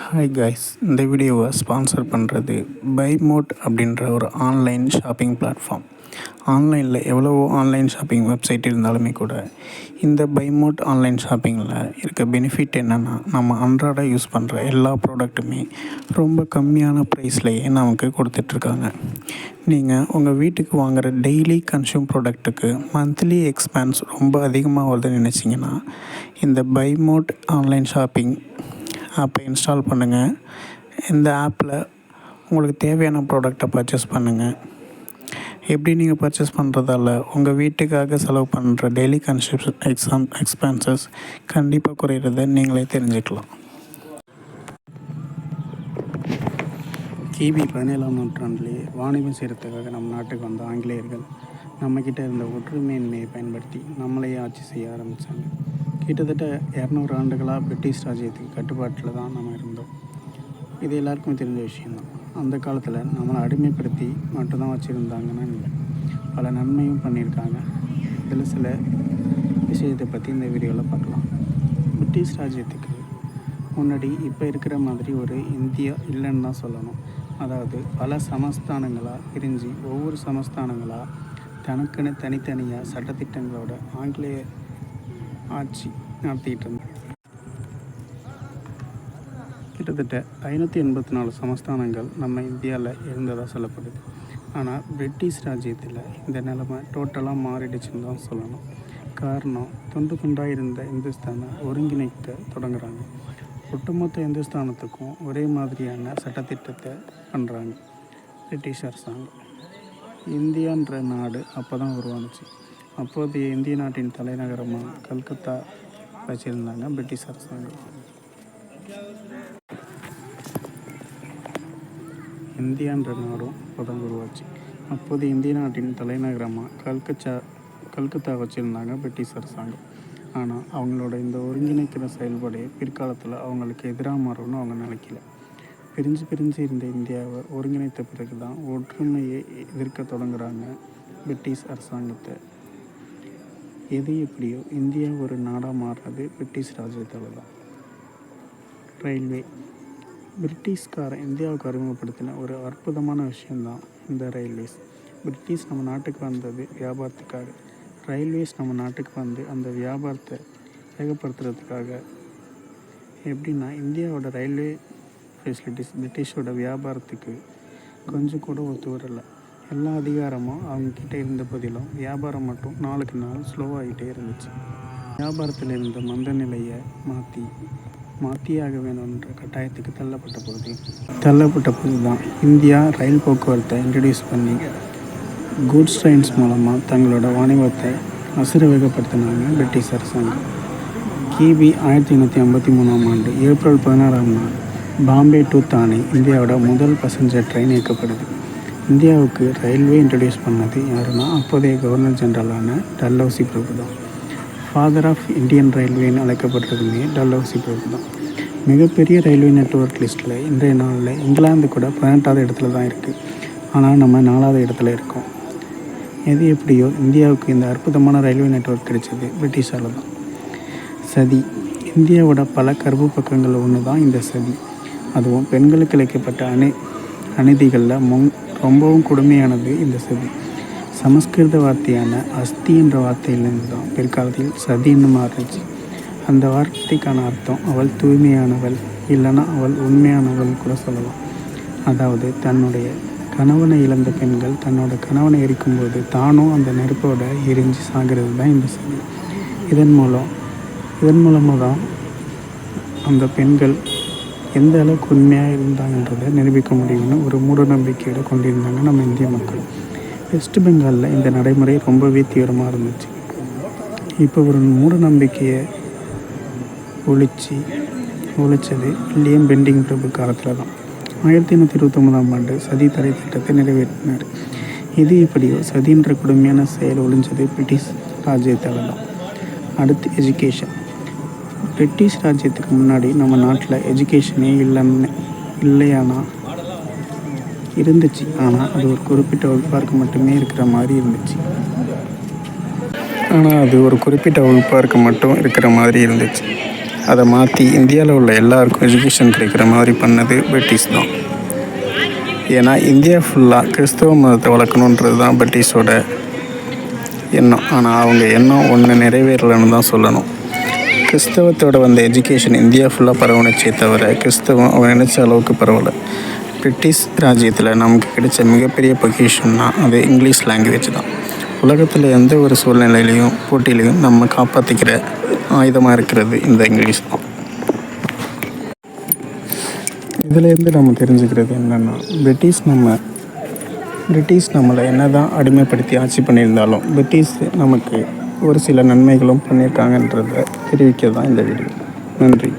Hi guys, இந்த வீடியோவை sponsor பண்ணுறது பைமோட் அப்படின்ற ஒரு ஆன்லைன் ஷாப்பிங் பிளாட்ஃபார்ம். ஆன்லைனில் எவ்வளவோ ஆன்லைன் ஷாப்பிங் வெப்சைட் இருந்தாலுமே கூட இந்த பைமோட் ஆன்லைன் ஷாப்பிங்கில் இருக்க பெனிஃபிட் என்னென்னா, நம்ம அன்றாட யூஸ் பண்ணுற எல்லா ப்ராடக்ட்டுமே ரொம்ப கம்மியான ப்ரைஸ்லேயே நமக்கு கொடுத்துட்ருக்காங்க. நீங்கள் உங்கள் வீட்டுக்கு வாங்குகிற டெய்லி கன்சியூம் ப்ராடக்ட்டுக்கு மந்த்லி எக்ஸ்பென்ஸ் ரொம்ப அதிகமாக வருதுன்னு நினச்சிங்கன்னா, இந்த பைமோட் ஆன்லைன் ஷாப்பிங் ஆப்பை இன்ஸ்டால் பண்ணுங்கள். இந்த ஆப்பில் உங்களுக்கு தேவையான ப்ராடக்டை பர்ச்சேஸ் பண்ணுங்கள். எப்படி நீங்கள் பர்ச்சேஸ் பண்ணுறதால உங்கள் வீட்டுக்காக செலவு பண்ணுற டெய்லி கன்சம்ஷன் எக்ஸ்பென்சஸ் கண்டிப்பாக குறையிறத நீங்களே தெரிஞ்சுக்கலாம். கிபி 17ஆம் நூற்றாண்டிலேயே வாணிபம் செய்கிறதுக்காக நம்ம நாட்டுக்கு வந்த ஆங்கிலேயர்கள் நம்மக்கிட்ட இருந்த ஒற்றுமையின்மையை பயன்படுத்தி நம்மளையே ஆட்சி செய்ய ஆரம்பித்தாங்க. கிட்டத்தட்ட 200 ஆண்டுகளாக பிரிட்டிஷ் ராஜ்யத்துக்கு கட்டுப்பாட்டில் தான் நம்ம இருந்தோம். இது எல்லாருக்குமே தெரிஞ்ச விஷயந்தான். அந்த காலத்தில் நம்மளை அடிமைப்படுத்தி மட்டும்தான் வச்சுருந்தாங்கன்னா இல்லை, பல நன்மையும் பண்ணியிருக்காங்க. இதில் சில விஷயத்தை பற்றி இந்த வீடியோவில் பார்க்கலாம். பிரிட்டிஷ் ராஜ்யத்துக்கு முன்னாடி இப்போ இருக்கிற மாதிரி ஒரு இந்தியா இல்லைன்னு தான் சொல்லணும். அதாவது பல சமஸ்தானங்களாக பிரிஞ்சு ஒவ்வொரு சமஸ்தானங்களாக தனக்குன்னு தனித்தனியாக சட்டத்திட்டங்களோட ஆங்கிலேய ஆட்சி நடத்திக்கிட்டு இருந்தாங்க. கிட்டத்தட்ட 584 சமஸ்தானங்கள் நம்ம இந்தியாவில் இருந்ததாக சொல்லப்படுது. ஆனால் பிரிட்டிஷ் ராஜ்யத்தில் இந்த நிலைமை டோட்டலாக மாறிடுச்சுன்னு தான் சொல்லணும். காரணம், துண்டு துண்டாக இருந்த இந்துஸ்தானை ஒருங்கிணைக்க தொடங்குறாங்க. ஒட்டுமொத்த இந்துஸ்தானத்துக்கும் ஒரே மாதிரியான சட்டத்திட்டத்தை பண்ணுறாங்க பிரிட்டிஷ் அரசாங்கம். இந்தியான்ற நாடு அப்போ தான் உருவானுச்சு. அப்போதைய இந்திய நாட்டின் தலைநகரமாக கல்கத்தா வச்சுருந்தாங்க பிரிட்டிஷ் அரசாங்கம். இந்தியான்ற நாடும் அப்போ தான் உருவாச்சு. அப்போதைய இந்திய நாட்டின் தலைநகரமாக கல்கத்தா வச்சுருந்தாங்க பிரிட்டிஷ் அரசாங்கம். ஆனால் அவங்களோட இந்த ஒருங்கிணைக்கிற செயல்பாடு பிற்காலத்தில் அவங்களுக்கு எதிராக மாறும்னு அவங்க நினைக்கல. பிரிஞ்சு இருந்த இந்தியாவை ஒருங்கிணைத்த பிறகு தான் ஒற்றுமையை எதிர்க்க தொடங்குறாங்க பிரிட்டிஷ் அரசாங்கத்தை. எது எப்படியோ இந்தியா ஒரு நாடாக மாறுறது பிரிட்டிஷ் ராஜ்யத்தால் தான். ரயில்வே பிரிட்டிஷ்காரன் இந்தியாவுக்கு அறிமுகப்படுத்தின ஒரு அற்புதமான விஷயந்தான் இந்த ரயில்வேஸ். பிரிட்டிஷ் நம்ம நாட்டுக்கு வந்தது வியாபாரத்துக்காக. ரயில்வேஸ் நம்ம நாட்டுக்கு வந்து அந்த வியாபாரத்தை வேகப்படுத்துறதுக்காக. எப்படின்னா, இந்தியாவோட ரயில்வே ஃபெசிலிட்டிஸ் பிரிட்டிஷோட வியாபாரத்துக்கு கொஞ்சம் கூட ஒத்து வரலை. எல்லா அதிகாரமும் அவங்கக்கிட்ட இருந்த போதிலும் வியாபாரம் மட்டும் நாளுக்கு நாள் ஸ்லோவாகிட்டே இருந்துச்சு. வியாபாரத்தில் இருந்த மந்த நிலையை மாற்றியாக வேணுன்ற கட்டாயத்துக்கு தள்ளப்பட்ட போது தான் இந்தியா ரயில் போக்குவரத்தை இன்ட்ரடியூஸ் பண்ணி கூட்ஸ் ட்ரெயின்ஸ் மூலமாக தங்களோட வாணிபத்தை வேகப்படுத்தினாங்க பிரிட்டிஷ் அரசாங்கம். கிபி 1853ஆம் ஆண்டு ஏப்ரல் 16ஆம் நாள் பாம்பே டு தானே இந்தியாவோட முதல் பேசஞ்சர் ட்ரெயின் இயக்கப்படுது. இந்தியாவுக்கு ரயில்வே இன்ட்ரடியூஸ் பண்ணது யாருன்னா, அப்போதைய கவர்னர் ஜெனரலான டல்ஹௌசி பிரபு தான். ஃபாதர் ஆஃப் இந்தியன் ரயில்வேன்னு அழைக்கப்படுறதுமே டல்ஹௌசி பிரபு தான். மிகப்பெரிய ரயில்வே நெட்வொர்க் லிஸ்ட்டில் இன்றைய நாளில் இங்கிலாந்து கூட 18வது இடத்துல தான் இருக்குது. ஆனால் நம்ம 4வது இடத்துல இருக்கோம். எது எப்படியோ இந்தியாவுக்கு இந்த அற்புதமான ரயில்வே நெட்வொர்க் கிடைச்சது பிரிட்டிஷால் தான். சதி இந்தியாவோட பல கருப்பு பக்கங்கள் ஒன்று தான் இந்த சதி. அதுவும் பெண்களுக்கு இழைக்கப்பட்ட அநீதிகளில் ரொம்பவும் கொடுமையானது இந்த சதி. சமஸ்கிருத வார்த்தையான அஸ்தி என்ற வார்த்தையிலிருந்து தான் பிற்காலத்தில் சதின்னு மாறிச்சு. அந்த வார்த்தைக்கான அர்த்தம் அவள் தூய்மையானவள், இல்லைன்னா அவள் உண்மையானவள் கூட சொல்லலாம். அதாவது தன்னுடைய கணவனை இழந்த பெண்கள் தன்னோட கணவனை எரிக்கும்போது தானும் அந்த நெருப்போட எரிஞ்சு சாகிறது தான் இந்த சதி. இதன் மூலமாக தான் அந்த பெண்கள் எந்த அளவுக்கு உண்மையாக இருந்தாங்கன்றதை நிரூபிக்க முடியும்னு ஒரு மூட நம்பிக்கையோடு கொண்டிருந்தாங்க நம்ம இந்திய மக்கள். வெஸ்ட் பெங்காலில் இந்த நடைமுறை ரொம்பவே தீவிரமாக இருந்துச்சு. இப்போ ஒரு மூட நம்பிக்கையை ஒழிச்சது வில்லியம் பெண்டிங் பிரபு காலத்தில் தான். 1829ஆம் ஆண்டு சதி தடை திட்டத்தை நிறைவேற்றினார். இது எப்படியோ சதின்ற கொடுமையான செயல் ஒழிஞ்சது பிரிட்டிஷ் ராஜ்யத்தால் தான். அடுத்து எஜுகேஷன். பிரிட்டிஷ் ராஜ்யத்துக்கு முன்னாடி நம்ம நாட்டில் எஜுகேஷனே இல்லையானா இருந்துச்சு. ஆனால் அது ஒரு குறிப்பிட்ட வகுப்பாருக்கு மட்டுமே இருக்கிற மாதிரி இருந்துச்சு. அதை மாற்றி இந்தியாவில் உள்ள எல்லாருக்கும் எஜுகேஷன் கிடைக்கிற மாதிரி பண்ணது பிரிட்டிஷ் தான். ஏன்னா இந்தியா ஃபுல்லாக கிறிஸ்தவ மதத்தை வளர்க்கணுன்றது தான் பிரிட்டிஷோட எண்ணம். ஆனால் அவங்க எண்ணம் ஒன்று நிறைவேறலைன்னு தான் சொல்லணும். கிறிஸ்தவத்தோட வந்த எஜுகேஷன் இந்தியா ஃபுல்லாக பரவணுச்சே தவிர கிறிஸ்தவம் அவங்க நினச்ச அளவுக்கு பரவலை. பிரிட்டிஷ் ராஜ்யத்தில் நமக்கு கிடைச்ச மிகப்பெரிய பொக்கிஷன்னா அது இங்கிலீஷ் லாங்குவேஜ் தான். உலகத்தில் எந்த ஒரு சூழ்நிலையிலையும் போட்டியிலையும் நம்ம காப்பாற்றிக்கிற ஆயுதமாக இருக்கிறது இந்த இங்கிலீஷ் தான். இதிலேருந்து நம்ம தெரிஞ்சுக்கிறது என்னென்னா, பிரிட்டிஷ் நம்மளை என்ன தான் அடிமைப்படுத்தி ஆட்சி பண்ணியிருந்தாலும் பிரிட்டிஷ் நமக்கு ஒரு சில நன்மைகளும் பண்ணியிருக்காங்கன்றதை தெரிவிக்க தான் இந்த வீடியோ. நன்றி.